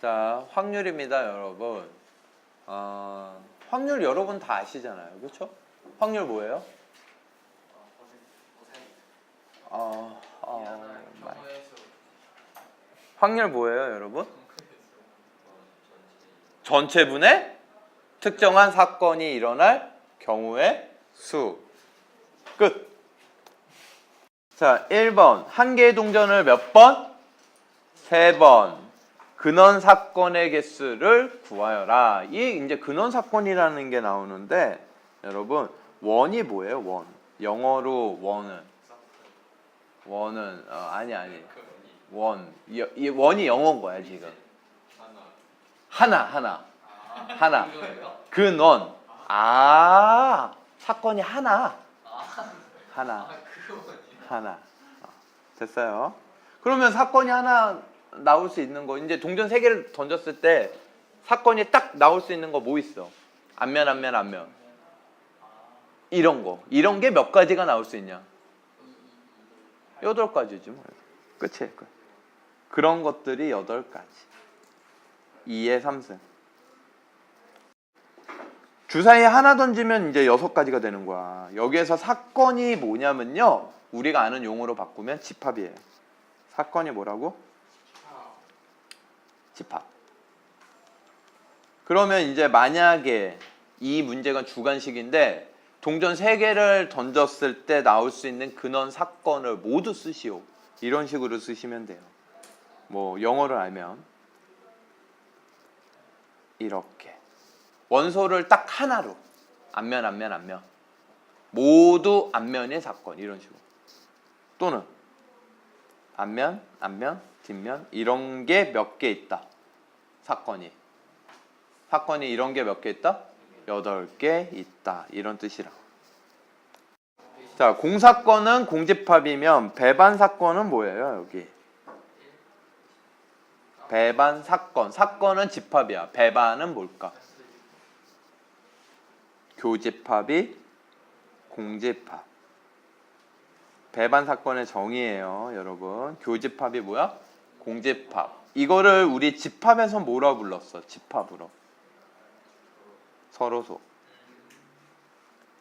자, 확률입니다, 여러분. 확률 여러분 다 아시잖아요, 그렇죠? 확률 뭐예요? 확률 뭐예요, 여러분? 전체분의 특정한 사건이 일어날 경우의 수. 끝. 자, 1번. 한 개의 동전을 몇 번? 3번. 근원 사건의 개수를 구하여라. 이 이제 근원 사건이라는 게 나오는데 여러분, 원이 뭐예요? 원. 영어로 원은 아니. 원. 이 원이 영어인 거야, 지금. 하나. 근원. 사건이 하나. 됐어요. 그러면 사건이 하나 나올 수 있는 거, 이제 동전 3개를 던졌을 때 사건이 딱 나올 수 있는 거 뭐 있어? 앞면. 이런 게 몇 가지가 나올 수 있냐? 8가지지 뭐. 끝이에요. 그런 것들이 8가지. 2의 3승. 주사위에 하나 던지면 이제 6가지가 되는 거야. 여기에서 사건이 뭐냐면요, 우리가 아는 용어로 바꾸면 집합이에요. 사건이 뭐라고? 집합. 그러면 이제 만약에 이 문제가 주관식인데 동전 3개를 던졌을 때 나올 수 있는 근원 사건을 모두 쓰시오. 이런 식으로 쓰시면 돼요. 뭐 영어를 알면 이렇게 원소를 딱 하나로 앞면 모두 앞면의 사건, 이런 식으로. 또는 앞면, 뒷면, 이런 게 몇 개 있다. 사건이 이런 게 몇 개 있다? 8개 있다. 이런 뜻이라. 자, 공사건은 공집합이면 배반 사건은 뭐예요, 여기? 배반 사건. 사건은 집합이야. 배반은 뭘까? 교집합이 공집합. 배반 사건의 정의예요, 여러분. 교집합이 뭐야? 공집합. 이거를 우리 집합에서 뭐라 불렀어? 집합으로. 서로소.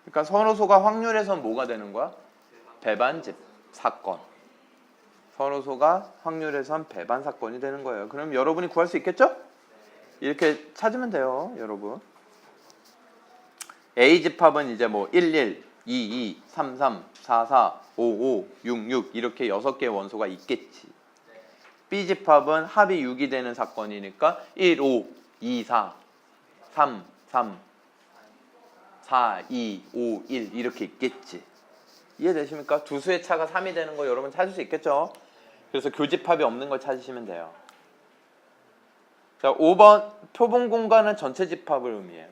그러니까 서로소가 확률에선 뭐가 되는 거야? 배반집 사건. 서로소가 확률에선 배반 사건이 되는 거예요. 그럼 여러분이 구할 수 있겠죠? 이렇게 찾으면 돼요, 여러분. A 집합은 이제 뭐 11, 22, 33, 44, 55, 66 이렇게 6개의 원소가 있겠지. B 집합은 합이 6이 되는 사건이니까 1, 5, 2, 4, 3, 3, 4, 2, 5, 1 이렇게 있겠지. 이해되십니까? 두 수의 차가 3이 되는 거 여러분 찾을 수 있겠죠? 그래서 교집합이 없는 걸 찾으시면 돼요. 자, 5번 표본 공간은 전체 집합을 의미해요.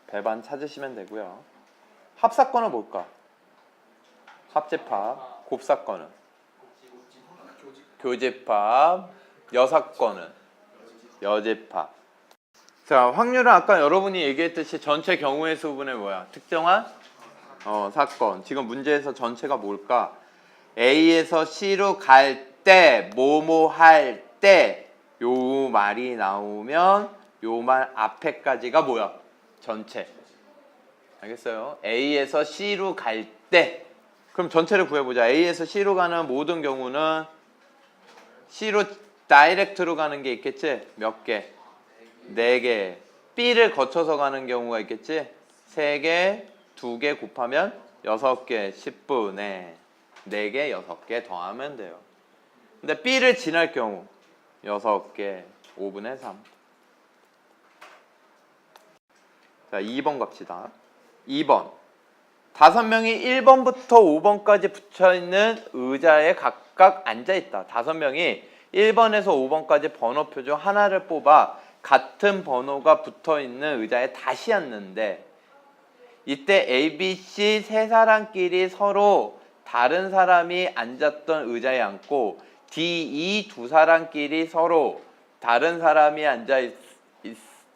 배반 찾으시면 되고요. 합사건은 뭘까? 합집합. 곱사건은 교집합. 여사건은 여집합. 자, 확률은 아까 여러분이 얘기했듯이 전체 경우의 수분의 뭐야? 특정한 사건. 지금 문제에서 전체가 뭘까? A에서 C로 갈 때, 뭐뭐 할 때, 요 말이 나오면 요 말 앞에까지가 뭐야? 전체. 알겠어요? A에서 C로 갈 때. 그럼 전체를 구해보자. A에서 C로 가는 모든 경우는 C로 다이렉트로 가는 게 있겠지? 몇 개? 4개. B를 거쳐서 가는 경우가 있겠지? 3개, 2개 곱하면 6개, 10분의 4개, 6개 더하면 돼요. 근데 B를 지날 경우 6개, 5분의 3. 자, 2번 갑시다. 2번. 5명이 1번부터 5번까지 붙여있는 의자에 각각 앉아있다. 5명이 1번에서 5번까지 번호표 중 하나를 뽑아 같은 번호가 붙어있는 의자에 다시 앉는데 이때 A, B, C 세 사람끼리 서로 다른 사람이 앉았던 의자에 앉고 D, E 두 사람끼리 서로 다른 사람이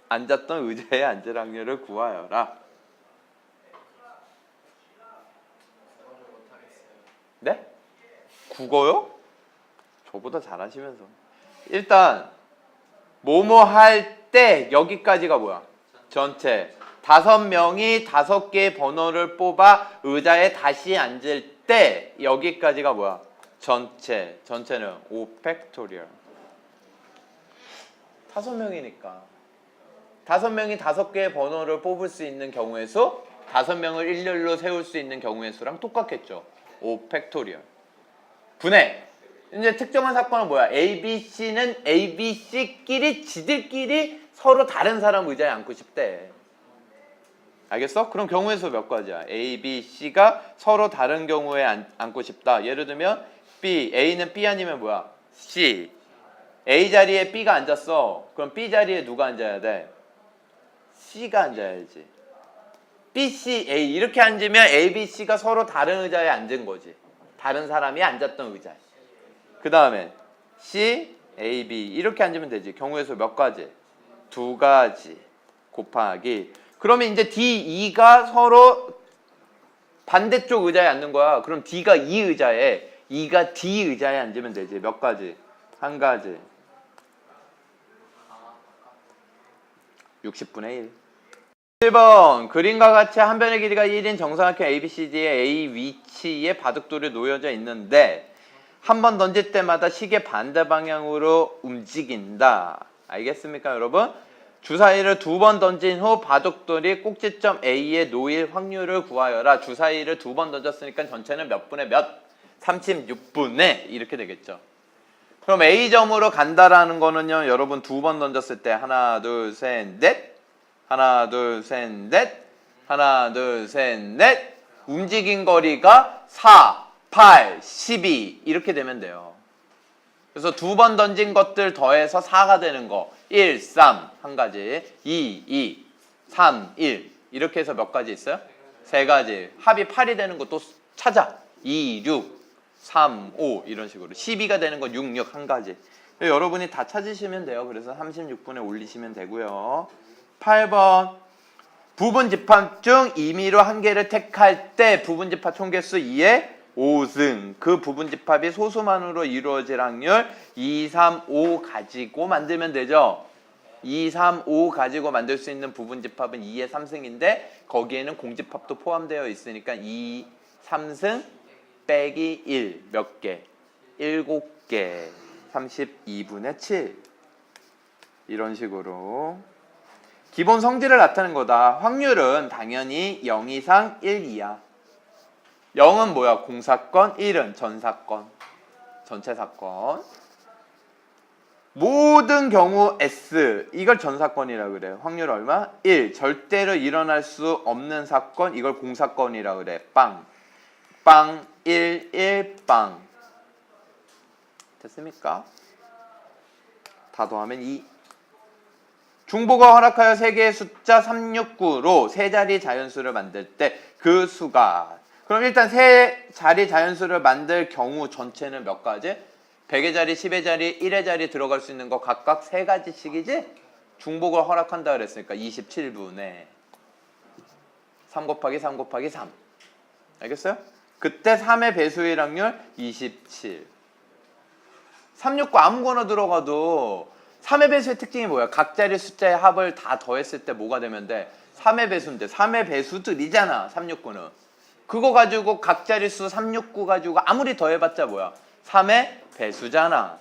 앉았던 의자에 앉을 확률을 구하여라. 네? 국어요? 저보다 잘하시면서. 일단 뭐뭐 할 때 여기까지가 뭐야? 전체. 5명이 5개의 번호를 뽑아 의자에 다시 앉을 때 여기까지가 뭐야? 전체. 전체는 5 팩토리얼. 5명이니까. 5명이 5개의 번호를 뽑을 수 있는 경우의 수, 5명을 일렬로 세울 수 있는 경우의 수랑 똑같겠죠. 5 팩토리얼. 분해. 이제 특정한 사건은 뭐야? A, B, C는 A, B, C끼리 지들끼리 서로 다른 사람 의자에 앉고 싶대. 알겠어? 그럼 경우의 수 몇 가지야? A, B, C가 서로 다른 경우에 앉고 싶다. 예를 들면 B, A는 B 아니면 뭐야? C. A 자리에 B가 앉았어. 그럼 B 자리에 누가 앉아야 돼? C가 앉아야지. B, C, A 이렇게 앉으면 A, B, C가 서로 다른 의자에 앉은 거지. 다른 사람이 앉았던 의자에. 그 다음에 C, A, B 이렇게 앉으면 되지. 경우의 수 몇 가지? 2가지 곱하기. 그러면 이제 D, E가 서로 반대쪽 의자에 앉는 거야. 그럼 D가 E 의자에, E가 D 의자에 앉으면 되지. 몇 가지? 1가지. 60분의 1. 1번 그림과 같이 한 변의 길이가 1인 정사각형 ABCD의 A 위치에 바둑돌이 놓여져 있는데 한 번 던질 때마다 시계 반대 방향으로 움직인다. 알겠습니까, 여러분? 주사위를 2번 던진 후 바둑돌이 꼭지점 A에 놓일 확률을 구하여라. 주사위를 2번 던졌으니까 전체는 몇 분의 몇? 36분의 이렇게 되겠죠. 그럼 A점으로 간다라는 거는요, 여러분 2번 던졌을 때 하나, 둘, 셋, 넷, 하나, 둘, 셋, 넷, 하나, 둘, 셋, 넷. 움직인 거리가 4, 8, 12 이렇게 되면 돼요. 그래서 2번 던진 것들 더해서 4가 되는 거. 1, 3 한 가지, 2, 2, 3, 1 이렇게 해서 몇 가지 있어요? 3가지. 합이 8이 되는 거 또 찾아. 2, 6, 3, 5 이런 식으로. 12가 되는 거 6, 6 한 가지. 여러분이 다 찾으시면 돼요. 그래서 36분에 올리시면 되고요. 8번 부분집합 중 임의로 한 개를 택할 때 부분집합 총개수 2의 5승. 그 부분집합이 소수만으로 이루어질 확률 2, 3, 5 가지고 만들면 되죠. 2, 3, 5 가지고 만들 수 있는 부분집합은 2의 3승인데 거기에는 공집합도 포함되어 있으니까 2, 3승 빼기 1 몇 개? 7개. 32분의 7. 이런 식으로 기본 성질을 나타내는 거다. 확률은 당연히 0 이상 1 이하. 0은 뭐야? 공사건, 1은 전사건. 전체 사건. 모든 경우 S. 이걸 전사건이라 그래요. 확률 얼마? 1. 절대로 일어날 수 없는 사건. 이걸 공사건이라 그래. 빵. 빵. 1, 1, 빵. 됐습니까? 다 더하면 2. 중보가 허락하여 세 개의 숫자 369로 세 자리 자연수를 만들 때 그 수가. 그럼 일단 세 자리 자연수를 만들 경우 전체는 몇 가지? 100의 자리, 10의 자리, 1의 자리 들어갈 수 있는 거 각각 3가지씩이지? 중복을 허락한다 그랬으니까 27분의 3 곱하기 3 곱하기 3. 알겠어요? 그때 3의 배수일 확률 27. 369 아무거나 들어가도 3의 배수의 특징이 뭐야? 각 자리 숫자의 합을 다 더했을 때 뭐가 되면 돼? 3의 배수인데 3의 배수들이잖아 369는. 그거 가지고 각 자릿수 369 가지고 아무리 더해봤자 뭐야? 3의 배수잖아.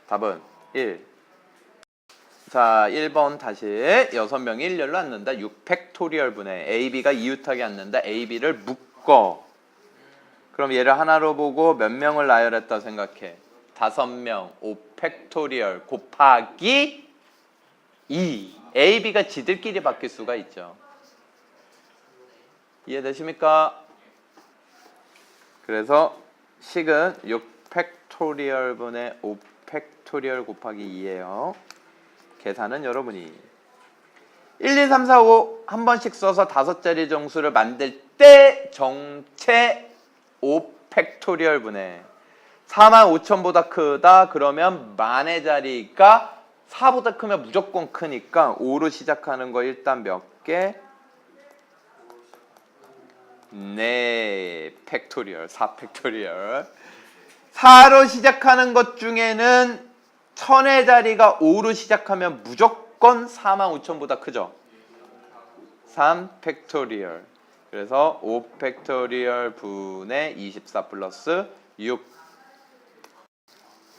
답은 1. 자, 1번 다시 6명이 일렬로 앉는다. 6 팩토리얼 분의 AB가 이웃하게 앉는다. AB를 묶어. 그럼 얘를 하나로 보고 몇 명을 나열했다 생각해? 5명 5 팩토리얼 곱하기 2. AB가 지들끼리 바뀔 수가 있죠. 이해되십니까? 그래서 식은 6 팩토리얼 분의 5 팩토리얼 곱하기 2예요. 계산은 여러분이 1, 2, 3, 4, 5 한 번씩 써서 5자리 정수를 만들 때 정체 5 팩토리얼 분의 45,000보다 크다. 그러면 만의 자리가 4보다 크면 무조건 크니까 5로 시작하는 거 일단 몇 개? 4 팩토리얼, 4 팩토리얼. 4로 시작하는 것 중에는 1000의 자리가 5로 시작하면 무조건 45,000보다 크죠. 3 팩토리얼. 그래서 5 팩토리얼 분의 24 플러스 6.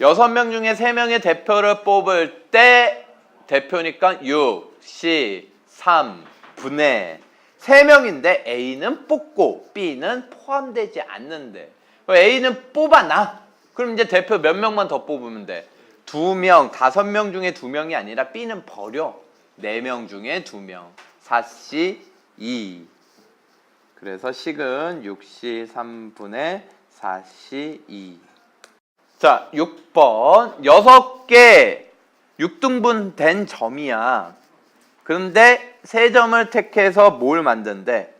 6명 중에 3명의 대표를 뽑을 때 대표니까 6, C, 3 분의 3명인데 A는 뽑고 B는 포함되지 않는데 A는 뽑아놔. 그럼 이제 대표 몇 명만 더 뽑으면 돼? 2명, 5명 중에 2명이 아니라 B는 버려. 4명 중에 2명. 4C 2. 그래서 식은 6C 3분의 4C 2. 자, 6번. 6개 6등분 된 점이야. 그런데 3점을 택해서 뭘 만든대?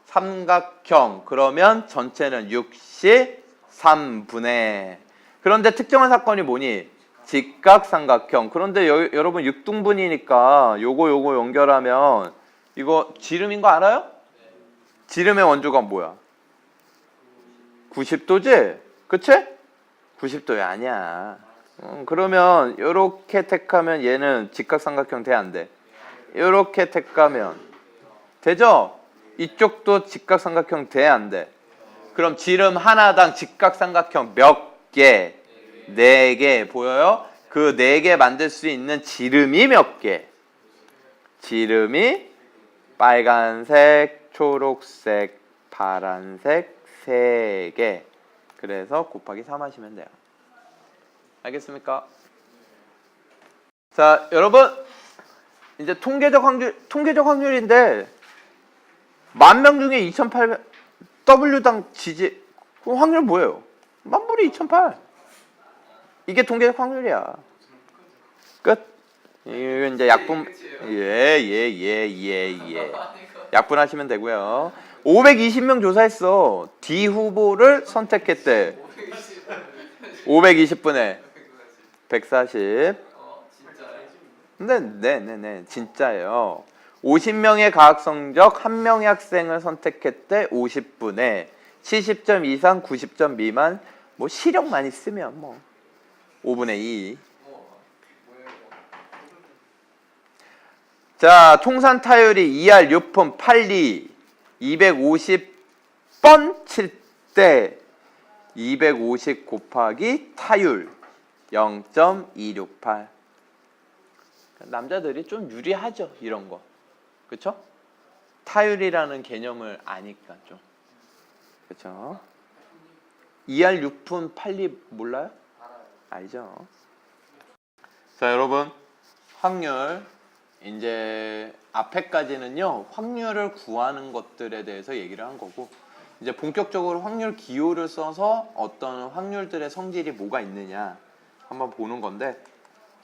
삼각형. 그러면 전체는 6C 3분의. 그런데 특정한 사건이 뭐니? 직각삼각형. 그런데 여러분 6등분이니까 요거 연결하면 이거 지름인 거 알아요? 지름의 원조가 뭐야? 90도지? 그치? 90도야 아니야. 그러면 요렇게 택하면 얘는 직각삼각형 돼 안 돼? 요렇게 택하면 되죠? 이쪽도 직각삼각형 돼 안 돼? 그럼 지름 하나당 직각삼각형 몇 개? 4개 보여요? 그 4개 만들 수 있는 지름이 몇 개? 지름이 빨간색, 초록색, 파란색 3개. 그래서 곱하기 3 하시면 돼요. 알겠습니까? 자, 여러분 이제 통계적 확률인데 10,000명 중에 2,800 W당 지지 그럼 확률 뭐예요? 10,000분의 2,800. 이게 통계적 확률이야. 끝. 이거 이제 약분 약분하시면 되고요. 520명 조사했어. D 후보를 선택했대. 520분의 140. 네, 진짜예요. 50명의 과학 성적 1명의 학생을 선택했대. 50분에 70점 이상, 90점 미만. 뭐 시력만 있으면 뭐 5분의 2. 자, 통산 타율이 2R 6분 82 250번 칠 때 250 곱하기 타율 0.268. 남자들이 좀 유리하죠, 이런 거. 그쵸? 타율이라는 개념을 아니까 좀. 그쵸? 2R 6분 82 몰라요? 알죠? 자, 여러분 확률 이제 앞에까지는요 확률을 구하는 것들에 대해서 얘기를 한 거고 이제 본격적으로 확률 기호를 써서 어떤 확률들의 성질이 뭐가 있느냐 한번 보는 건데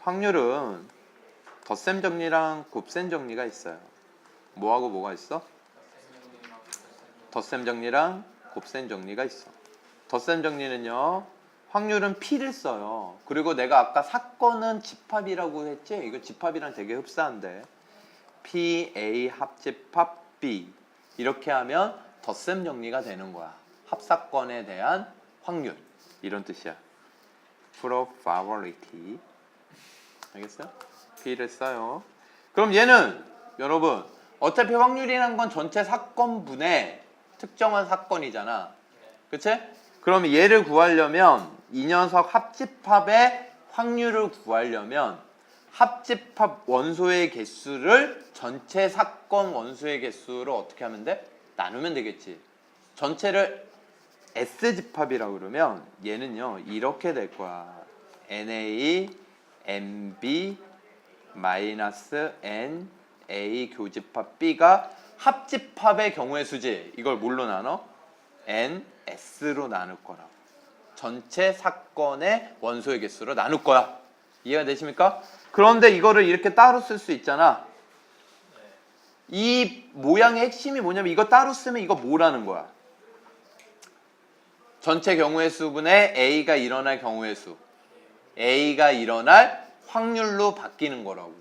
확률은 덧셈 정리랑 곱셈 정리가 있어요. 뭐하고 뭐가 있어? 덧셈 정리랑 곱셈 정리가 있어. 덧셈 정리는요 확률은 P를 써요. 그리고 내가 아까 사건은 집합이라고 했지? 이거 집합이랑 되게 흡사한데 P, A 합집합 B 이렇게 하면 덧셈 정리가 되는 거야. 합사건에 대한 확률 이런 뜻이야. probability 알겠어요? P를 써요. 그럼 얘는 여러분 어차피 확률이란 건 전체 사건분의 특정한 사건이잖아. 그치? 그럼 얘를 구하려면 이 녀석 합집합의 확률을 구하려면 합집합 원소의 개수를 전체 사건 원소의 개수로 어떻게 하면 돼? 나누면 되겠지. 전체를 S집합이라고 그러면 얘는요 이렇게 될 거야. NA, NB, 마이너스 NA 교집합 B가 합집합의 경우의 수지. 이걸 뭘로 나눠? NS로 나눌 거라고. 전체 사건의 원소의 개수로 나눌 거야. 이해가 되십니까? 그런데 이거를 이렇게 따로 쓸 수 있잖아. 이 모양의 핵심이 뭐냐면 이거 따로 쓰면 이거 뭐라는 거야? 전체 경우의 수분의 A가 일어날 경우의 수. A가 일어날 확률로 바뀌는 거라고.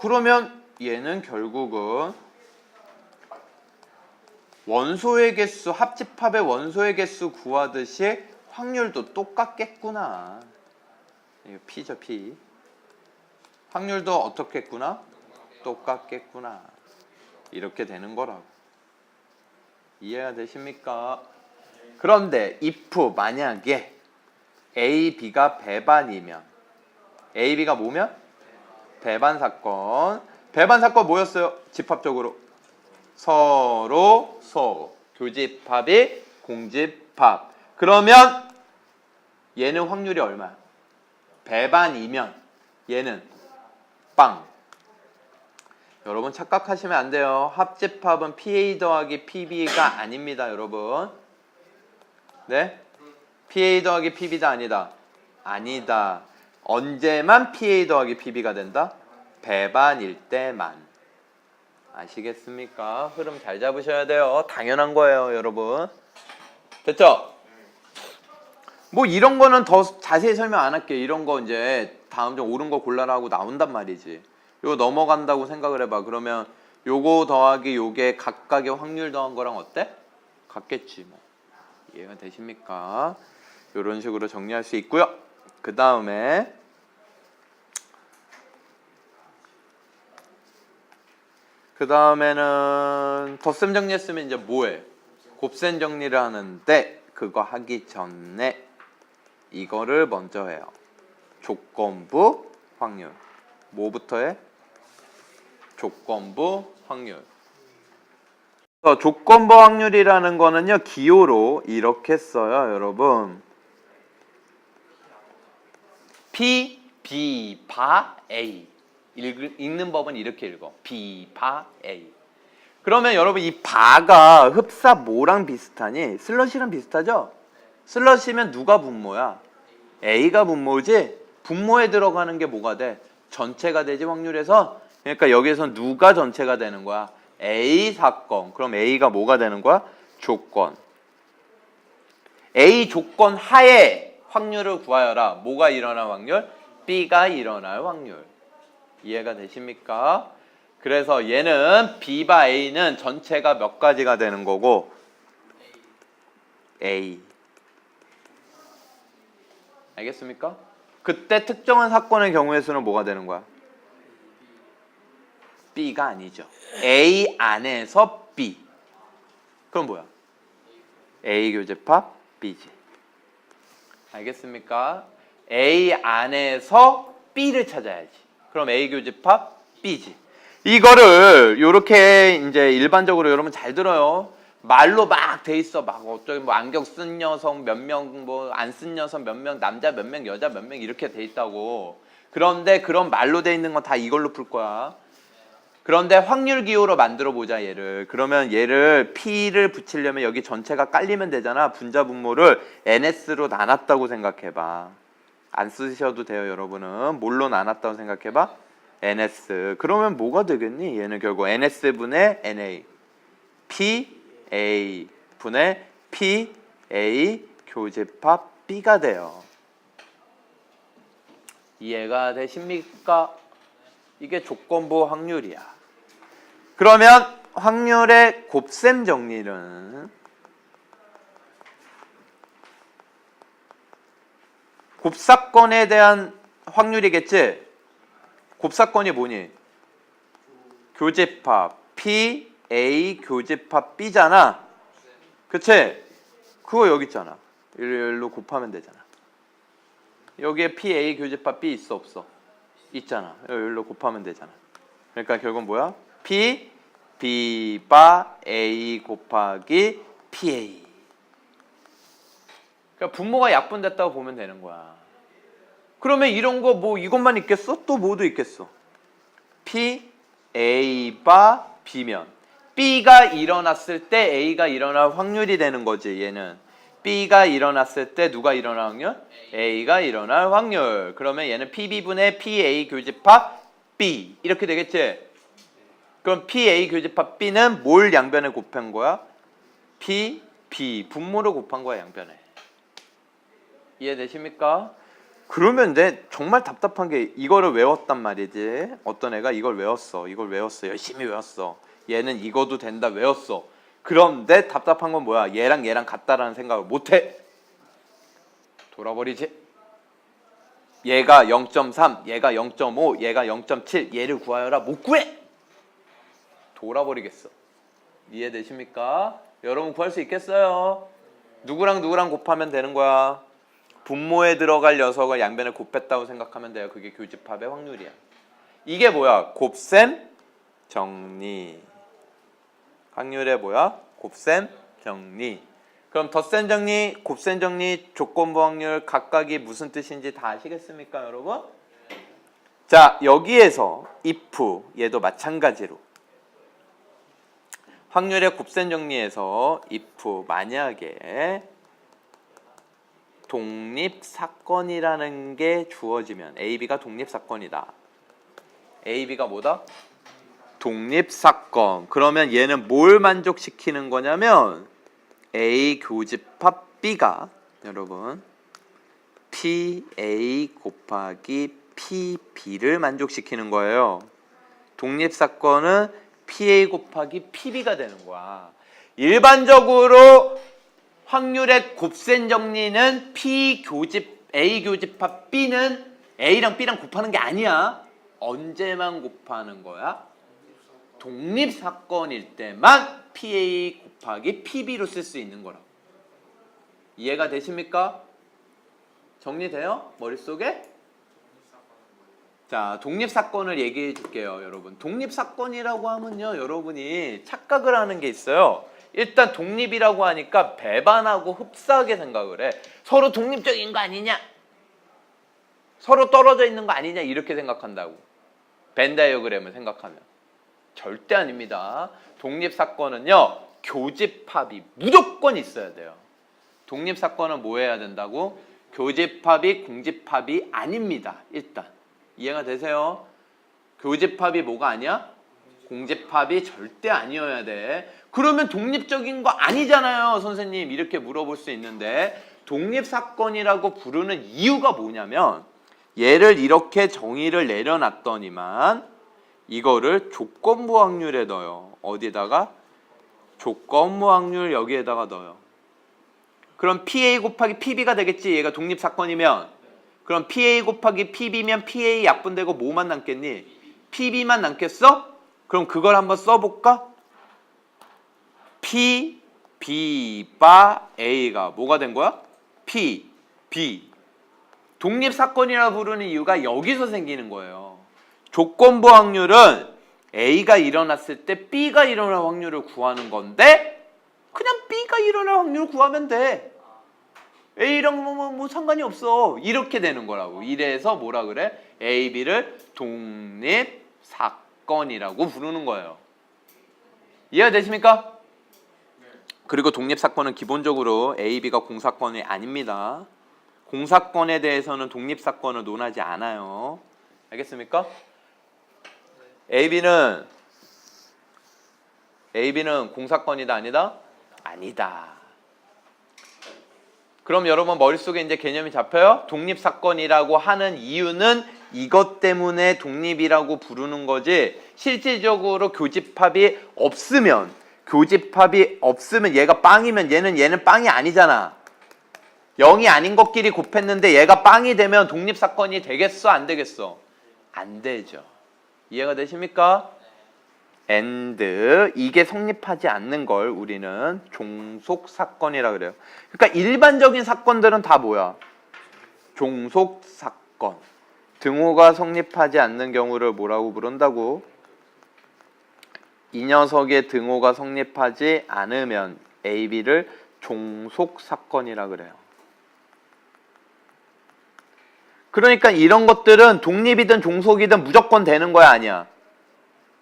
그러면 얘는 결국은 원소의 개수, 합집합의 원소의 개수 구하듯이 확률도 똑같겠구나. 이거 P죠, P. 확률도 어떻겠구나? 똑같겠구나. 이렇게 되는 거라고. 이해가 되십니까? 그런데 if 만약에 A, B가 배반이면 A, B가 뭐면? 배반 사건. 배반 사건 뭐였어요? 집합적으로 서로 교집합이 공집합. 그러면 얘는 확률이 얼마야? 배반이면 얘는 빵. 여러분 착각하시면 안 돼요. 합집합은 PA 더하기 PB가 아닙니다, 여러분. 네? PA 더하기 PB다 아니다? 아니다. 언제만 PA 더하기 PB가 된다? 배반일 때만. 아시겠습니까? 흐름 잘 잡으셔야 돼요. 당연한 거예요, 여러분. 됐죠? 뭐 이런 거는 더 자세히 설명 안 할게요. 이런 거 이제 다음 중 옳은 거 골라라 하고 나온단 말이지. 요거 넘어간다고 생각을 해봐. 그러면 요거 더하기 요게 각각의 확률 더한 거랑 어때? 같겠지 뭐. 이해가 되십니까? 요런 식으로 정리할 수 있고요. 그 다음에 그 다음에는 덧셈 정리했으면 이제 뭐해? 곱셈 정리를 하는데 그거 하기 전에 이거를 먼저 해요. 조건부 확률. 뭐부터 해? 조건부 확률. 조건부 확률이라는 거는요, 기호로 이렇게 써요, 여러분. P, B, 바, A. 읽는 법은 이렇게 읽어. B, 바, A. 그러면 여러분 이 바가 흡사 뭐랑 비슷하니? 슬러시랑 비슷하죠? 슬러시면 누가 분모야? A가 분모지? 분모에 들어가는 게 뭐가 돼? 전체가 되지 확률에서. 그러니까 여기에서 누가 전체가 되는 거야? A 사건. 그럼 A가 뭐가 되는 거야? 조건. A 조건 하에 확률을 구하여라. 뭐가 일어날 확률? B가 일어날 확률. 이해가 되십니까? 그래서 얘는 B바 A는 전체가 몇 가지가 되는 거고 A. 알겠습니까? 그때 특정한 사건의 경우의 수는 뭐가 되는 거야? B가 아니죠. A 안에서 B. 그럼 뭐야? A 교집합 B지. 알겠습니까? A 안에서 B를 찾아야지. 그럼 A 교집합 B지. 이거를 요렇게 이제 일반적으로 여러분 잘 들어요. 말로 막 돼 있어. 막 어쩌고 뭐 안경 쓴 녀석 몇 명, 뭐 안 쓴 녀석 몇 명, 남자 몇 명, 여자 몇 명 이렇게 돼 있다고. 그런데 그런 말로 돼 있는 건 다 이걸로 풀 거야. 그런데 확률 기호로 만들어 보자 얘를. 그러면 얘를 P를 붙이려면 여기 전체가 깔리면 되잖아. 분자 분모를 NS로 나눴다고 생각해봐. 안 쓰셔도 돼요, 여러분은. 뭘로 나눴다고 생각해봐? NS. 그러면 뭐가 되겠니? 얘는 결국 NS분의 NA. PA 분의 PA 교집합 B가 돼요. 이해가 되십니까? 이게 조건부 확률이야. 그러면 확률의 곱셈 정리는 곱사건에 대한 확률이겠지? 곱사건이 뭐니? 교집합 P, A 교집합 B잖아. 그치? 그거 여기 있잖아. 일로 곱하면 되잖아. 여기에 P, A 교집합 B 있어 없어? 있잖아. 일로 곱하면 되잖아. 그러니까 결국은 뭐야? P, B 바 A 곱하기 PA. 그러니까 분모가 약분됐다고 보면 되는 거야. 그러면 이런 거 뭐 이것만 있겠어? 또 뭐도 있겠어? P, A 바 B면 B가 일어났을 때 A가 일어날 확률이 되는 거지. 얘는 B가 일어났을 때 누가 일어날 확률? A가 일어날 확률. 그러면 얘는 PB분의 PA 교집합 B 이렇게 되겠지? 그럼 PA 교집합 B는 뭘 양변에 곱한 거야? P, B 분모를 곱한 거야, 양변에. 이해되십니까? 그러면 내 정말 답답한 게 이거를 외웠단 말이지. 어떤 애가 이걸 외웠어. 이걸 외웠어. 열심히 외웠어. 얘는 이거도 된다 외웠어. 그런데 답답한 건 뭐야? 얘랑 같다라는 생각을 못해. 돌아버리지. 얘가 0.3, 얘가 0.5, 얘가 0.7, 얘를 구하여라. 못 구해! 돌아버리겠어. 이해되십니까? 여러분 구할 수 있겠어요? 누구랑 누구랑 곱하면 되는 거야? 분모에 들어갈 녀석을 양변에 곱했다고 생각하면 돼요. 그게 교집합의 확률이야. 이게 뭐야? 곱셈 정리. 확률의 뭐야? 곱셈 정리. 그럼 덧셈 정리, 곱셈 정리, 조건부 확률 각각이 무슨 뜻인지 다 아시겠습니까, 여러분? 자, 여기에서 if 얘도 마찬가지로 확률의 곱셈 정리에서 if 만약에 독립사건이라는 게 주어지면 AB가 독립사건이다. AB가 뭐다? 독립사건. 그러면 얘는 뭘 만족시키는 거냐면 A 교집합 B가 여러분 PA 곱하기 PB를 만족시키는 거예요. 독립사건은 PA 곱하기 PB가 되는 거야. 일반적으로 확률의 곱셈 정리는 A 교집합 B는 A랑 B랑 곱하는 게 아니야. 언제만 곱하는 거야? 독립사건일 때만 PA 곱하기 PB로 쓸 수 있는 거라고. 이해가 되십니까? 정리돼요? 머릿속에? 자, 독립사건을 얘기해 줄게요, 여러분. 독립사건이라고 하면요, 여러분이 착각을 하는 게 있어요. 일단 독립이라고 하니까 배반하고 흡사하게 생각을 해. 서로 독립적인 거 아니냐? 서로 떨어져 있는 거 아니냐? 이렇게 생각한다고. 벤 다이어그램을 생각하면. 절대 아닙니다. 독립사건은요, 교집합이 무조건 있어야 돼요. 독립사건은 뭐 해야 된다고? 교집합이 공집합이 아닙니다. 일단. 이해가 되세요? 교집합이 뭐가 아니야? 공집합이 절대 아니어야 돼. 그러면 독립적인 거 아니잖아요, 선생님. 이렇게 물어볼 수 있는데 독립사건이라고 부르는 이유가 뭐냐면 얘를 이렇게 정의를 내려놨더니만 이거를 조건부 확률에 넣어요. 어디에다가? 조건부 확률 여기에다가 넣어요. 그럼 PA 곱하기 PB가 되겠지. 얘가 독립사건이면. 그럼 PA 곱하기 PB면 PA 약분되고 뭐만 남겠니? PB만 남겠어? 그럼 그걸 한번 써볼까? P, B, 바 A가 뭐가 된 거야? P, B. 독립사건이라 부르는 이유가 여기서 생기는 거예요. 조건부 확률은 A가 일어났을 때 B가 일어날 확률을 구하는 건데 그냥 B가 일어날 확률을 구하면 돼. A랑 뭐 상관이 없어. 이렇게 되는 거라고. 이래서 뭐라 그래? A, B를 독립사건이라고 부르는 거예요. 이해가 되십니까? 그리고 독립사건은 기본적으로 A, B가 공사건이 아닙니다. 공사건에 대해서는 독립사건을 논하지 않아요. 알겠습니까? AB는 공사건이다 아니다? 아니다. 그럼 여러분 머릿속에 이제 개념이 잡혀요? 독립사건이라고 하는 이유는 이것 때문에 독립이라고 부르는 거지 실질적으로 교집합이 없으면 얘가 빵이면 얘는 빵이 아니잖아. 0이 아닌 것끼리 곱했는데 얘가 빵이 되면 독립사건이 되겠어? 안 되겠어? 안 되죠. 이해가 되십니까? and 이게 성립하지 않는 걸 우리는 종속사건이라 그래요. 그러니까 일반적인 사건들은 다 뭐야? 종속사건. 등호가 성립하지 않는 경우를 뭐라고 부른다고? 이 녀석의 등호가 성립하지 않으면 A, B를 종속사건이라 그래요. 그러니까 이런 것들은 독립이든 종속이든 무조건 되는 거야 아니야?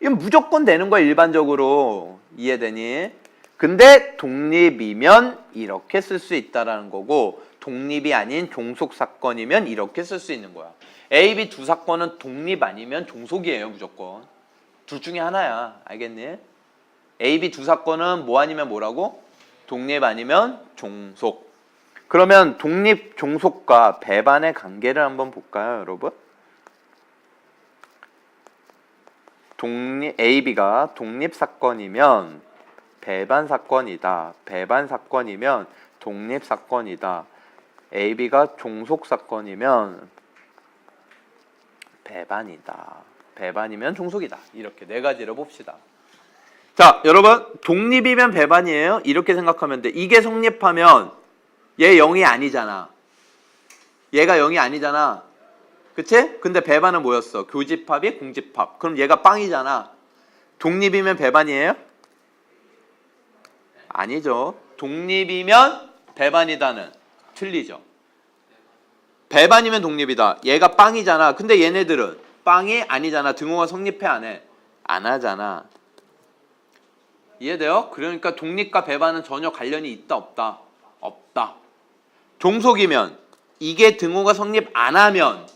이건 무조건 되는 거야 일반적으로. 이해되니? 근데 독립이면 이렇게 쓸 수 있다라는 거고 독립이 아닌 종속사건이면 이렇게 쓸 수 있는 거야. A, B 두 사건은 독립 아니면 종속이에요 무조건. 둘 중에 하나야. 알겠니? A, B 두 사건은 뭐 아니면 뭐라고? 독립 아니면 종속. 그러면 독립, 종속과 배반의 관계를 한번 볼까요 여러분? AB가 독립사건이면 배반사건이다. 배반사건이면 독립사건이다. AB가 종속사건이면 배반이다. 배반이면 종속이다. 이렇게 네 가지를 봅시다. 자, 여러분 독립이면 배반이에요. 이렇게 생각하면 돼. 이게 성립하면 얘 0이 아니잖아. 얘가 0이 아니잖아. 그치? 근데 배반은 뭐였어? 교집합이 공집합. 그럼 얘가 빵이잖아. 독립이면 배반이에요? 아니죠. 독립이면 배반이다는 틀리죠. 배반이면 독립이다. 얘가 빵이잖아. 근데 얘네들은 빵이 아니잖아. 등호가 성립해 안 해? 안 하잖아. 이해돼요? 그러니까 독립과 배반은 전혀 관련이 있다 없다? 없다. 종속이면 이게 등호가 성립 안 하면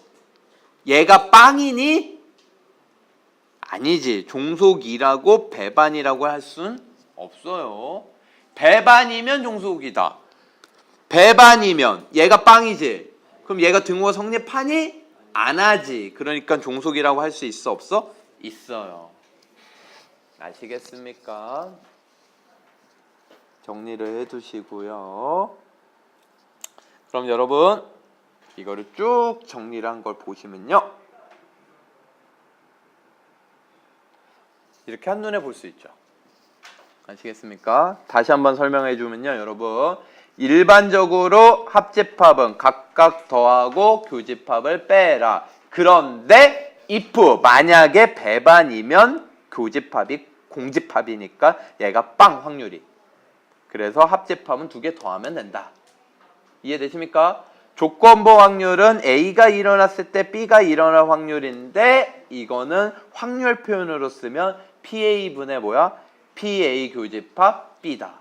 얘가 빵이니? 아니지. 종속이라고 배반이라고 할 순 없어요. 배반이면 종속이다. 배반이면 얘가 빵이지. 그럼 얘가 등호가 성립하니? 안 하지. 그러니까 종속이라고 할 수 있어 없어? 있어요. 아시겠습니까? 정리를 해두시고요. 그럼 여러분 이거를 쭉 정리를 한 걸 보시면요. 이렇게 한눈에 볼 수 있죠. 아시겠습니까? 다시 한번 설명해 주면요. 여러분 일반적으로 합집합은 각각 더하고 교집합을 빼라. 그런데 if 만약에 배반이면 교집합이 공집합이니까 얘가 빵 확률이. 그래서 합집합은 2개 더하면 된다. 이해되십니까? 조건부 확률은 A가 일어났을 때 B가 일어날 확률인데 이거는 확률 표현으로 쓰면 PA분의 뭐야? PA 교집합 B다.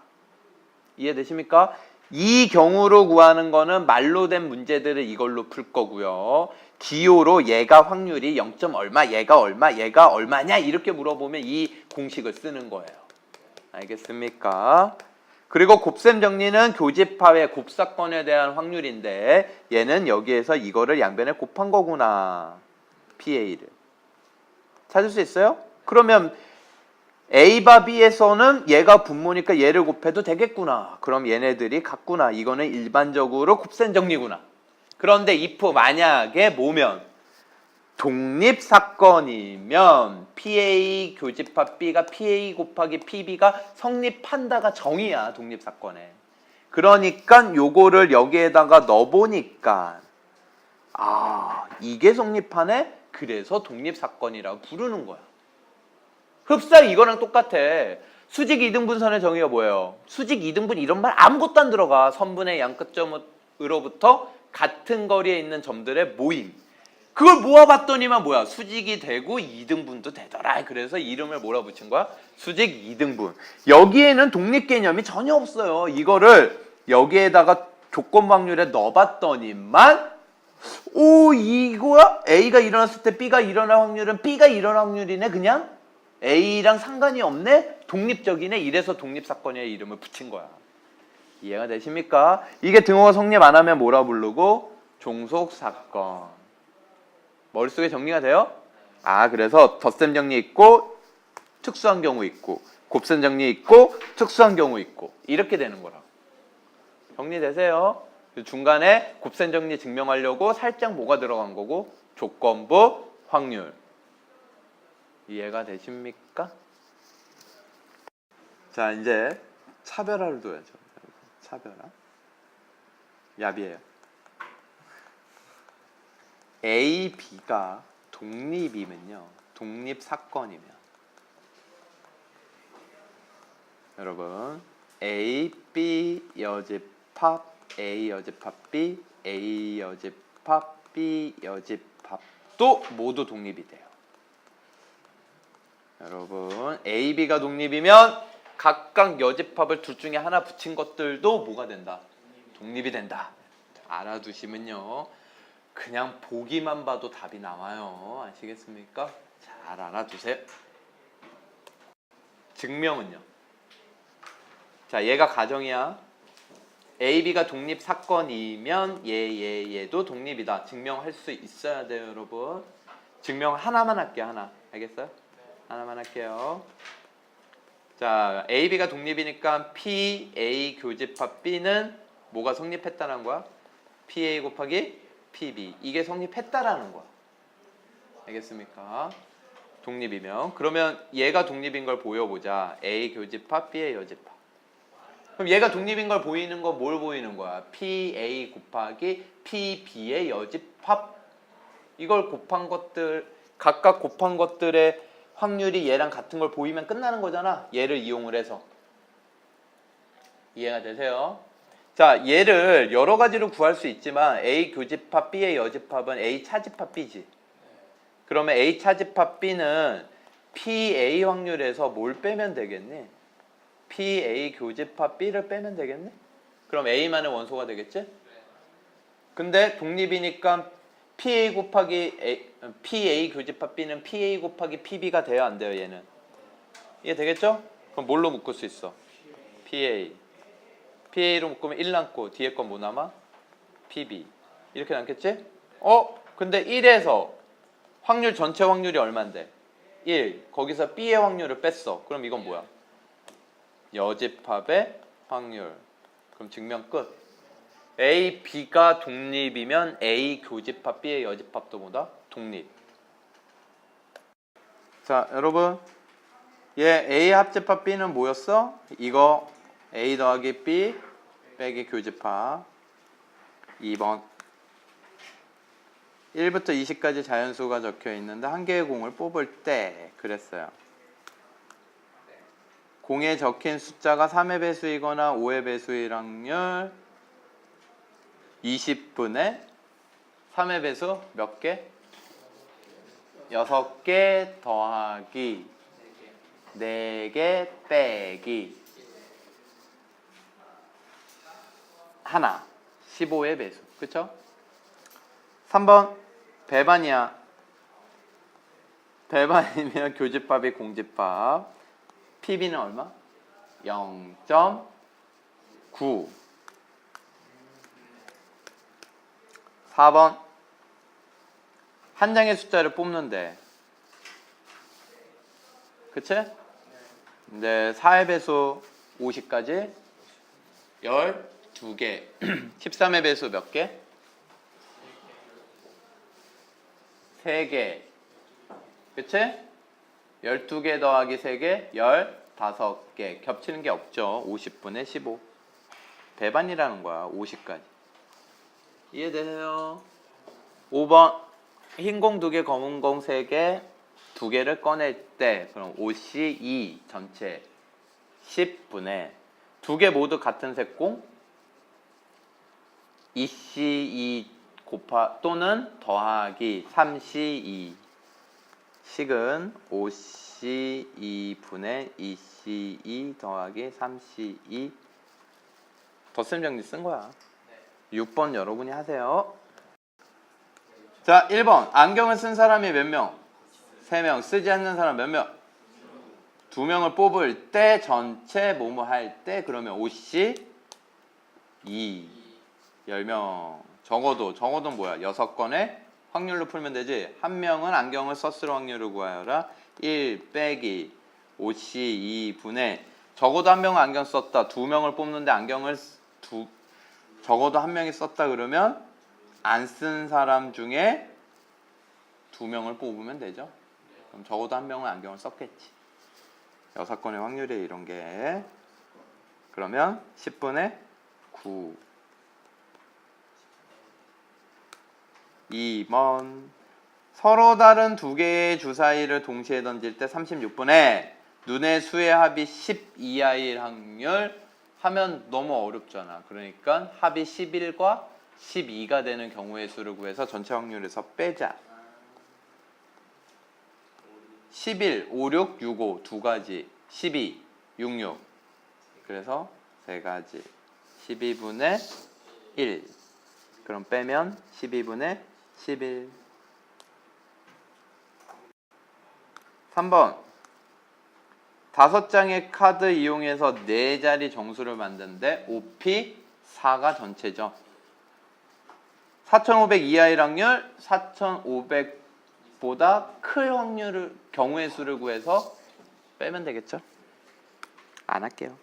이해되십니까? 이 경우로 구하는 거는 말로 된 문제들을 이걸로 풀 거고요. 기호로 얘가 확률이 0. 얼마, 얘가 얼마, 얘가 얼마냐 이렇게 물어보면 이 공식을 쓰는 거예요. 알겠습니까? 그리고 곱셈 정리는 교집합의 곱사건에 대한 확률인데 얘는 여기에서 이거를 양변에 곱한 거구나. PA를. 찾을 수 있어요? 그러면 A바 B에서는 얘가 분모니까 얘를 곱해도 되겠구나. 그럼 얘네들이 같구나. 이거는 일반적으로 곱셈 정리구나. 그런데 if 만약에 뭐면 독립사건이면 PA 교집합 B가 PA 곱하기 PB가 성립한다가 정의야. 독립사건에. 그러니까 요거를 여기에다가 넣어보니까 이게 성립하네? 그래서 독립사건이라고 부르는 거야. 흡사 이거랑 똑같아. 수직 이등분선의 정의가 뭐예요? 수직 이등분 이런 말 아무것도 안 들어가. 선분의 양끝점으로부터 같은 거리에 있는 점들의 모임. 그걸 모아봤더니만 뭐야? 수직이 되고 이등분도 되더라. 그래서 이름을 뭐라 붙인 거야? 수직 이등분. 여기에는 독립 개념이 전혀 없어요. 이거를 여기에다가 조건 확률에 넣어봤더니만 이거야? A가 일어났을 때 B가 일어날 확률은 B가 일어날 확률이네 그냥? A랑 상관이 없네? 독립적이네? 이래서 독립사건의 이름을 붙인 거야. 이해가 되십니까? 이게 등호가 성립 안 하면 뭐라 부르고? 종속사건. 머릿속에 정리가 돼요? 그래서 덧셈 정리 있고 특수한 경우 있고 곱셈 정리 있고 특수한 경우 있고 이렇게 되는 거라. 정리되세요? 중간에 곱셈 정리 증명하려고 살짝 뭐가 들어간 거고 조건부 확률. 이해가 되십니까? 자, 이제 차별화를 둬야죠. 차별화. 얍이에요. A, B가 독립이면요. 독립사건이면 여러분 A, B 여집합 A 여집합 B, A 여집합 B 여집합도 모두 독립이 돼요. 여러분 A, B가 독립이면 각각 여집합을 둘 중에 하나 붙인 것들도 뭐가 된다? 독립이 된다. 알아두시면요. 그냥 보기만 봐도 답이 나와요. 아시겠습니까? 잘 알아두세요. 증명은요. 자, 얘가 가정이야. A, B가 독립 사건이면 얘도 독립이다. 증명할 수 있어야 돼요, 여러분. 증명 하나만 할게요, 하나. 알겠어요? 하나만 할게요. 자, A, B가 독립이니까 P, A 교집합 B는 뭐가 성립했다는 거야? PA 곱하기 PB. 이게 성립했다라는 거야. 알겠습니까? 독립이면. 그러면 얘가 독립인 걸 보여보자. A 교집합, B의 여집합. 그럼 얘가 독립인 걸 보이는 거 뭘 보이는 거야? PA 곱하기 PB의 여집합. 이걸 곱한 것들, 각각 곱한 것들의 확률이 얘랑 같은 걸 보이면 끝나는 거잖아. 얘를 이용을 해서. 이해가 되세요? 자, 얘를 여러 가지로 구할 수 있지만 A 교집합 B의 여집합은 A 차집합 B지. 그러면 A 차집합 B는 PA 확률에서 뭘 빼면 되겠니? PA 교집합 B를 빼면 되겠네? 그럼 A만의 원소가 되겠지? 근데 독립이니까 PA 곱하기 PA 교집합 B는 PA 곱하기 PB가 돼요, 안 돼요, 얘는? 이해 되겠죠? 그럼 뭘로 묶을 수 있어? PA. PA로 묶으면 1 남고 뒤에 건 뭐 남아? PB. 이렇게 남겠지? 근데 1에서 확률 전체 확률이 얼만데? 1. 거기서 B의 확률을 뺐어. 그럼 이건 뭐야? 여집합의 확률. 그럼 증명 끝. A, B가 독립이면 A 교집합 B의 여집합도 뭐다? 독립. 자, 여러분, 얘 A 합집합 B는 뭐였어? 이거 A 더하기 B 빼기 교집합. 2번 1부터 20까지 자연수가 적혀 있는데 한 개의 공을 뽑을 때 그랬어요. 공에 적힌 숫자가 3의 배수이거나 5의 배수일 확률 20분의 3의 배수 몇 개? 6개 더하기 4개 빼기 하나 15의 배수. 그쵸? 3번 배반이야. 배반이면 교집합이 공집합. PB는 얼마? 0.9. 4번 한 장의 숫자를 뽑는데 그치? 근데 4의 배수 50까지 12개 13의 배수 몇 개? 3개 그치? 12개 더하기 3개 15개 겹치는 게 없죠. 50분의 15 배반이라는 거야. 50까지 이해되세요? 5번 흰 공 2개 검은 공 3개 2개를 꺼낼 때 그럼 5C2 전체 10분의 2개 모두 같은 색공 2C2 곱하 또는 더하기 3C2 식은 5C2분의 2C2 더하기 3C2 덧셈 정리 쓴 거야. 6번 여러분이 하세요. 자, 1번 안경을 쓴 사람이 몇 명? 3명. 쓰지 않는 사람 몇 명? 2명을 뽑을 때 전체 뭐뭐 할 때 그러면 5C 2 10명. 적어도 뭐야? 6건의 확률로 풀면 되지. 한 명은 안경을 썼을 확률을 구하여라. 1 빼기 5C 2분의 적어도 한 명은 안경 썼다. 2명을 뽑는데 안경을 적어도 한 명이 썼다 그러면 안 쓴 사람 중에 2명을 뽑으면 되죠. 그럼 적어도 한 명은 안경을 썼겠지. 6건의 확률이 이런 게 그러면 10분의 9 2번 서로 다른 2개의 주사위를 동시에 던질 때 36분에 눈의 수의 합이 12아일 확률 하면 너무 어렵잖아. 그러니까 합이 11과 12가 되는 경우의 수를 구해서 전체 확률에서 빼자. 11, 5, 6, 6, 5 두 가지 12, 6, 6 그래서 세 가지 12분의 1 그럼 빼면 12분의 11 3번 5장의 카드 이용해서 4자리 정수를 만드는데 5P 4가 전체죠. 4500 이하의 확률 4500보다 클 확률을 경우의 수를 구해서 빼면 되겠죠. 안 할게요.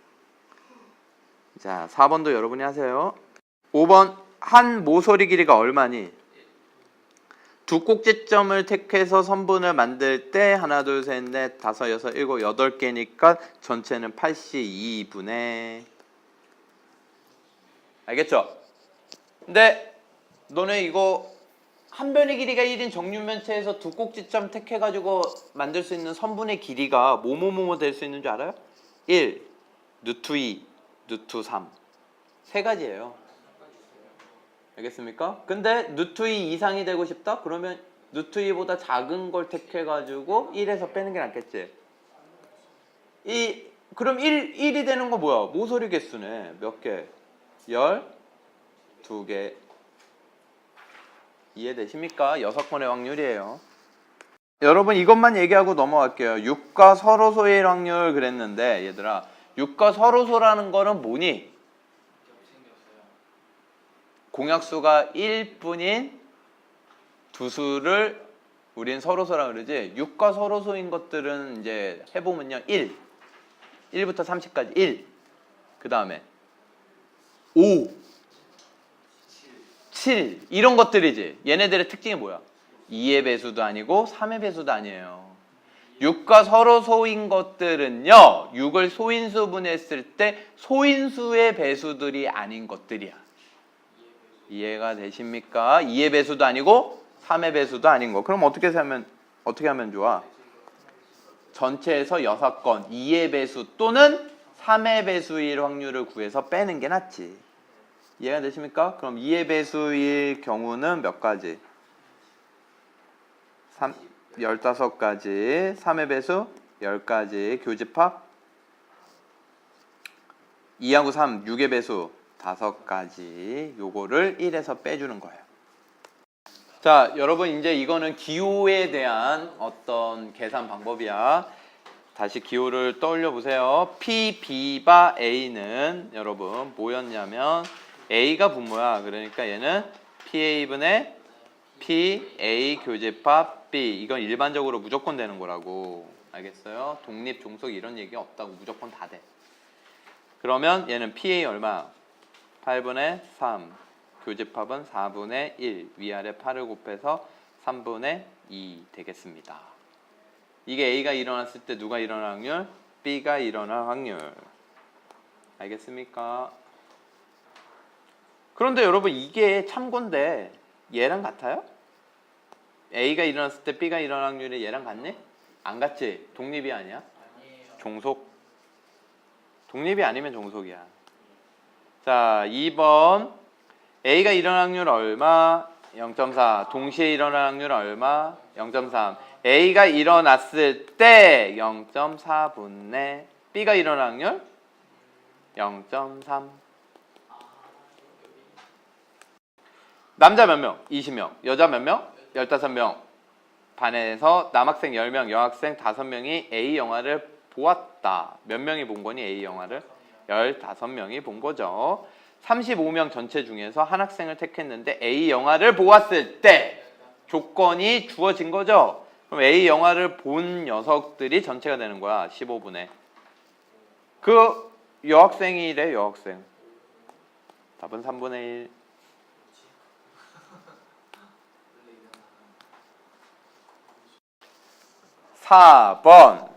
자 4번도 여러분이 하세요. 5번 한 모서리 길이가 얼마니? 두 꼭지점을 택해서 선분을 만들 때 하나, 둘, 셋, 넷, 다섯, 여섯, 일곱, 여덟 개니까 전체는 82분의. 알겠죠? 근데 너네 이거 한 변의 길이가 1인 정육면체에서 두 꼭지점 택해가지고 만들 수 있는 선분의 길이가 뭐뭐뭐뭐 될 수 있는 줄 알아요? 1, 루트 2, 루트 3. 세 가지예요. 알겠습니까? 근데 루트 2 이상이 되고 싶다? 그러면 루트 2보다 작은 걸 택해가지고 1에서 빼는 게 낫겠지? 그럼 1이 되는 거 뭐야? 모서리 개수네. 몇 개? 12개. 이해되십니까? 6번의 확률이에요. 여러분 이것만 얘기하고 넘어갈게요. 6과 서로소의 확률 그랬는데 얘들아 6과 서로소라는 거는 뭐니? 공약수가 1뿐인 두 수를 우린 서로소라 그러지 6과 서로소인 것들은 이제 해보면요 1부터 30까지 1 그 다음에 5 7 이런 것들이지. 얘네들의 특징이 뭐야? 2의 배수도 아니고 3의 배수도 아니에요. 6과 서로소인 것들은요 6을 소인수분했을 때 소인수의 배수들이 아닌 것들이야. 이해가 되십니까? 2의 배수도 아니고 3의 배수도 아닌 거. 그럼 어떻게 하면 좋아? 전체에서 6건 2의 배수 또는 3의 배수일 확률을 구해서 빼는 게 낫지. 이해가 되십니까? 그럼 2의 배수일 경우는 몇 가지? 15가지. 3의 배수 10가지. 교집합 2하고 3, 6의 배수 5가지. 요거를 1에서 빼주는 거예요. 자, 여러분 이제 이거는 기호에 대한 어떤 계산 방법이야. 다시 기호를 떠올려 보세요. P, B바 A는 여러분 뭐였냐면 A가 분모야. 그러니까 얘는 PA분의 PA 교집합 B. 이건 일반적으로 무조건 되는 거라고. 알겠어요? 독립, 종속 이런 얘기 없다고. 무조건 다 돼. 그러면 얘는 PA 얼마? 8분의 3. 교집합은 4분의 1. 위아래 8을 곱해서 3분의 2 되겠습니다. 이게 A가 일어났을 때 누가 일어날 확률? B가 일어날 확률. 알겠습니까? 그런데 여러분 이게 참고인데 얘랑 같아요? A가 일어났을 때 B가 일어날 확률이 얘랑 같니? 안 같지? 독립이 아니야? 종속. 독립이 아니면 종속이야. 자, 2번 A가 일어날 확률 얼마? 0.4. 동시에 일어날 확률 얼마? 0.3. A가 일어났을 때 0.4분의 B가 일어날 확률? 0.3. 남자 몇 명? 20명. 여자 몇 명? 15명. 반에서 남학생 10명, 여학생 5명이 A 영화를 보았다. 몇 명이 본 거니 A 영화를? 15명이 본 거죠. 35명 전체 중에서 한 학생을 택했는데 A 영화를 보았을 때 조건이 주어진 거죠. 그럼 A 영화를 본 녀석들이 전체가 되는 거야. 15분의. 그 여학생이래. 여학생. 답은 3분의 1. 4번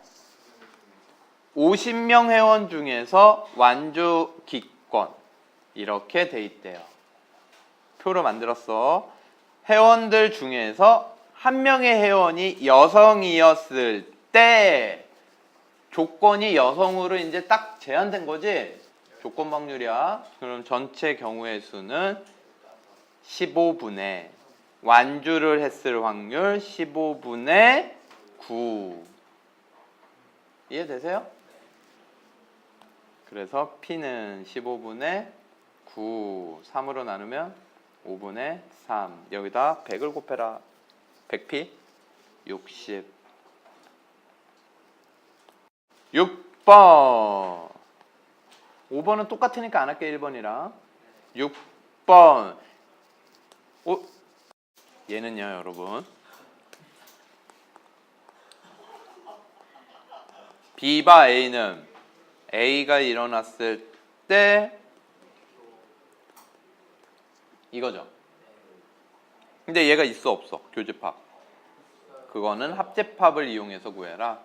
50명 회원 중에서 완주 기권 이렇게 돼 있대요. 표로 만들었어. 회원들 중에서 한 명의 회원이 여성이었을 때 조건이 여성으로 이제 딱 제한된 거지. 조건 확률이야. 그럼 전체 경우의 수는 15분의 완주를 했을 확률 15분의 9. 이해되세요? 그래서 P는 15분의 9. 3으로 나누면 5분의 3. 여기다 100을 곱해라. 100P 60. 6번. 5번은 똑같으니까 안 할게. 1번이랑 6번. 얘는요 여러분 B바 A는 A가 일어났을 때 이거죠. 근데 얘가 있어 없어? 교집합. 그거는 합집합을 이용해서 구해라.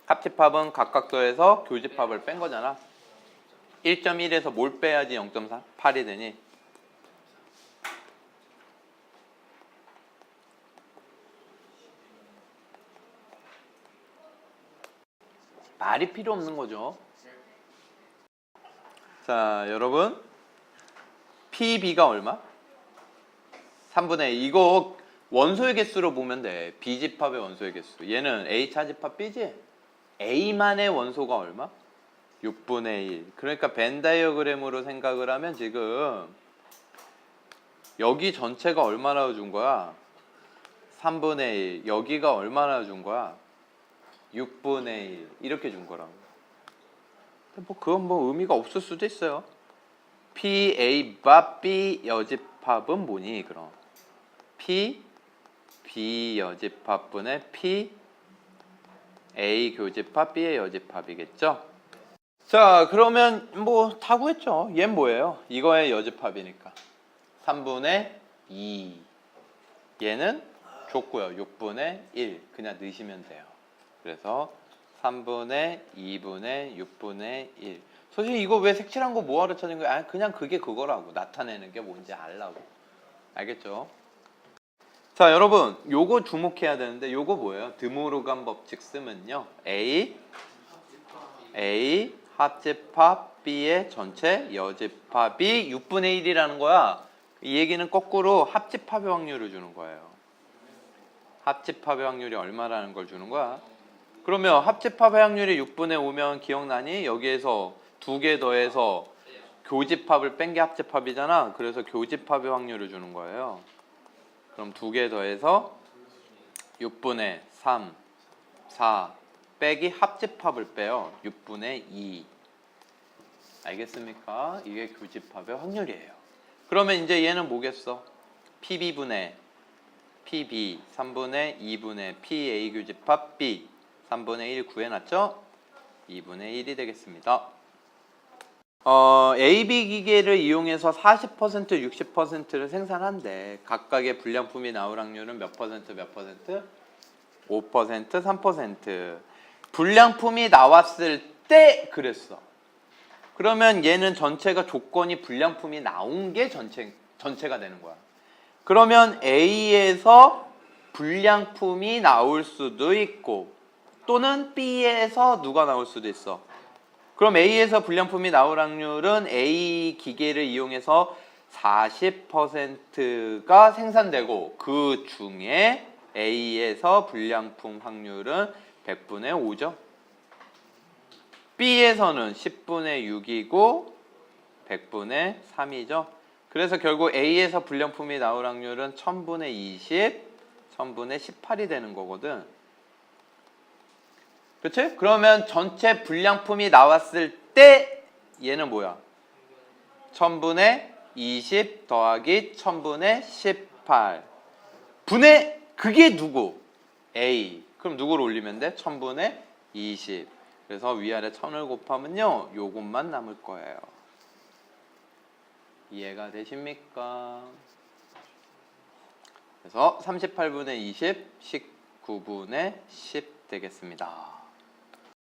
합집합은 각각도에서 교집합을 뺀 거잖아. 1.1에서 뭘 빼야지 0.8이 되니? 말이 필요 없는 거죠. 자, 여러분 PB가 얼마? 3분의 1. 이거 원소의 개수로 보면 돼. B집합의 원소의 개수. 얘는 A 차집합 B지? A만의 원소가 얼마? 6분의 1. 그러니까 벤 다이어그램으로 생각을 하면 지금 여기 전체가 얼마나 준 거야? 3분의 1. 여기가 얼마나 준 거야? 6분의 1. 이렇게 준 거라고. 뭐 그건 뭐 의미가 없을 수도 있어요. PA바 B 여집합은 뭐니 그럼? P B 여집합분의 P A 교집합 B의 여집합이겠죠? 자, 그러면 뭐 다 구했죠. 얘는 뭐예요? 이거의 여집합이니까 3분의 2. 얘는 줬고요. 6분의 1. 그냥 넣으시면 돼요. 그래서 3분의 2분의 6분의 1. 솔직히 이거 왜 색칠한 거 뭐하러 찾은 거야? 그냥 그게 그거라고. 나타내는 게 뭔지 알라고. 알겠죠? 자, 여러분 요거 주목해야 되는데 요거 뭐예요? 드모르간 법칙 쓰면요. A 합집합 B의 전체 여집합이 6분의 1이라는 거야. 이 얘기는 거꾸로 합집합의 확률을 주는 거예요. 합집합의 확률이 얼마라는 걸 주는 거야. 그러면 합집합의 확률이 6분의 5면 기억나니? 여기에서 두 개 더해서 교집합을 뺀 게 합집합이잖아. 그래서 교집합의 확률을 주는 거예요. 그럼 두 개 더해서 6분의 3, 4 빼기 합집합을 빼요. 6분의 2. 알겠습니까? 이게 교집합의 확률이에요. 그러면 이제 얘는 뭐겠어? PB분의 PB 3분의 2분의 PA 교집합 B 3분의 1 구해놨죠? 2분의 1이 되겠습니다. AB 기계를 이용해서 40%, 60%를 생산한대. 각각의 불량품이 나올 확률은 몇 퍼센트, 몇 퍼센트? 5%, 3%. 불량품이 나왔을 때 그랬어. 그러면 얘는 전체가 조건이 불량품이 나온 게 전체가 되는 거야. 그러면 A에서 불량품이 나올 수도 있고 또는 B에서 누가 나올 수도 있어. 그럼 A에서 불량품이 나올 확률은 A 기계를 이용해서 40%가 생산되고 그 중에 A에서 불량품 확률은 100분의 5죠. B에서는 10분의 6이고 100분의 3이죠. 그래서 결국 A에서 불량품이 나올 확률은 1000분의 20, 1000분의 18이 되는 거거든. 그치? 그러면 전체 불량품이 나왔을 때 얘는 뭐야? 1000분의 20 더하기 1000분의 18 분의 그게 누구? A. 그럼 누구를 올리면 돼? 1000분의 20. 그래서 위아래 1000을 곱하면요 요것만 남을 거예요. 이해가 되십니까? 그래서 38분의 20, 19분의 10 되겠습니다.